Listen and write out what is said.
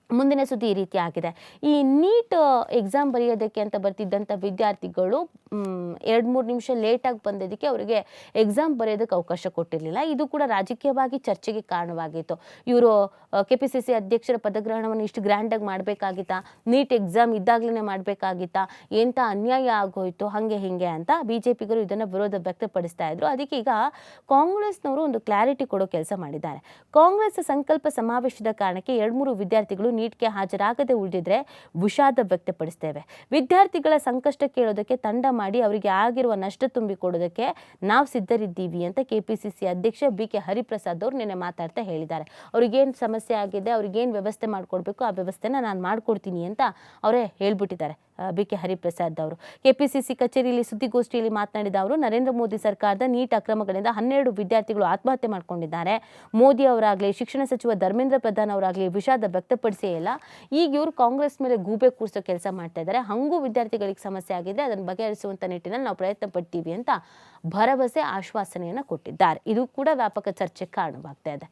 ಮುಂದಿನ ಸುದ್ದಿ ಈ ರೀತಿ ಆಗಿದೆ. ಈ ನೀಟ್ ಎಕ್ಸಾಮ್ ಬರೆಯೋದಕ್ಕೆ ಅಂತ ಬರ್ತಿದ್ದಂಥ ವಿದ್ಯಾರ್ಥಿಗಳು 2-3 ನಿಮಿಷ ಲೇಟಾಗಿ ಬಂದಿದ್ದಕ್ಕೆ ಅವರಿಗೆ ಎಕ್ಸಾಮ್ ಬರೆಯೋದಕ್ಕೆ ಅವಕಾಶ ಕೊಟ್ಟಿರಲಿಲ್ಲ. ಇದು ಕೂಡ ರಾಜಕೀಯವಾಗಿ ಚರ್ಚೆಗೆ ಕಾರಣವಾಗಿತ್ತು. ಇವರು ಕೆಪಿಸಿಸಿ ಅಧ್ಯಕ್ಷರ ಪದಗ್ರಹಣವನ್ನು ಇಷ್ಟು ಗ್ರ್ಯಾಂಡಾಗಿ ಮಾಡಬೇಕಾಗಿತ್ತಾ? ನೀಟ್ ಎಕ್ಸಾಮ್ ಇದ್ದಾಗಲೇ ಮಾಡಬೇಕಾಗಿತ್ತಾ? ಎಂಥ ಅನ್ಯಾಯ ಆಗೋಯ್ತು ಹಾಗೆ ಹೀಗೆ ಅಂತ ಬಿಜೆಪಿಗರು ಇದನ್ನು ವಿರೋಧ ವ್ಯಕ್ತಪಡಿಸ್ತಾ ಇದ್ರು. ಅದಕ್ಕೆ ಈಗ ಕಾಂಗ್ರೆಸ್ನವರು ಒಂದು ಕ್ಲಾರಿಟಿ ಕೊಡೋ ಕೆಲಸ ಮಾಡಿದ್ದಾರೆ. ಕಾಂಗ್ರೆಸ್ ಸಂಕಲ್ಪ ಸಮಾವೇಶದ ಕಾರಣಕ್ಕೆ 2-3 ವಿದ್ಯಾರ್ಥಿಗಳು ನೀಟ್ಗೆ ಹಾಜರಾಗದೆ ಉಳಿದಿದ್ರೆ ವಿಷಾದ ವ್ಯಕ್ತಪಡಿಸ್ತೇವೆ. ವಿದ್ಯಾರ್ಥಿಗಳ ಸಂಕಷ್ಟ ಕೇಳೋದಕ್ಕೆ ತಂಡ ಮಾಡಿ ಅವರಿಗೆ ಆಗಿರುವ ನಷ್ಟ ತುಂಬಿಕೊಡೋದಕ್ಕೆ ನಾವು ಸಿದ್ಧರಿದ್ದೀವಿ ಅಂತ ಕೆಪಿಸಿಸಿ ಅಧ್ಯಕ್ಷ ಬಿ.ಕೆ. ಹರಿಪ್ರಸಾದ್ ಅವರು ನಿನ್ನೆ ಮಾತಾಡ್ತಾ ಹೇಳಿದ್ದಾರೆ. ಅವ್ರಿಗೇನು ಸಮಸ್ಯೆ ಆಗಿದೆ, ಅವ್ರಿಗೇನು ವ್ಯವಸ್ಥೆ ಮಾಡಿಕೊಡ್ಬೇಕು ಆ ವ್ಯವಸ್ಥೆನ ನಾನು ಮಾಡಿಕೊಡ್ತೀನಿ ಅಂತ ಅವರೇ ಹೇಳ್ಬಿಟ್ಟಿದ್ದಾರೆ. ಬಿ.ಕೆ. ಹರಿಪ್ರಸಾದ್ ಅವರು ಕೆಪಿಸಿಸಿ ಕಚೇರಿಯಲ್ಲಿ ಸುದ್ದಿಗೋಷ್ಠಿಯಲ್ಲಿ ಮಾತನಾಡಿದ ಅವರು, ನರೇಂದ್ರ ಮೋದಿ ಸರ್ಕಾರದ ನೀಟ್ ಅಕ್ರಮಗಳಿಂದ 12 ವಿದ್ಯಾರ್ಥಿಗಳು ಆತ್ಮಹತ್ಯೆ ಮಾಡಿಕೊಂಡಿದ್ದಾರೆ. ಮೋದಿ ಅವರಾಗಲಿ, ಶಿಕ್ಷಣ ಸಚಿವ ಧರ್ಮೇಂದ್ರ ಪ್ರಧಾನ್ ಅವರಾಗಲಿ ವಿಷಾದ ವ್ಯಕ್ತಪಡಿಸೇ ಇಲ್ಲ. ಈಗ ಇವರು ಕಾಂಗ್ರೆಸ್ ಮೇಲೆ ಗೂಬೆ ಕೂರಿಸೋ ಕೆಲಸ ಮಾಡ್ತಾ ಇದ್ದಾರೆ. ಹಂಗೂ ವಿದ್ಯಾರ್ಥಿಗಳಿಗೆ ಸಮಸ್ಯೆ ಆಗಿದೆ, ಅದನ್ನು ಬಗೆಹರಿಸುವಂತ ನಿಟ್ಟಿನಲ್ಲಿ ನಾವು ಪ್ರಯತ್ನ ಪಡ್ತೀವಿ ಅಂತ ಭರವಸೆ, ಆಶ್ವಾಸನೆಯನ್ನು ಕೊಟ್ಟಿದ್ದಾರೆ. ಇದು ಕೂಡ ವ್ಯಾಪಕ ಚರ್ಚೆಗೆ ಕಾರಣವಾಗ್ತಾ ಇದೆ.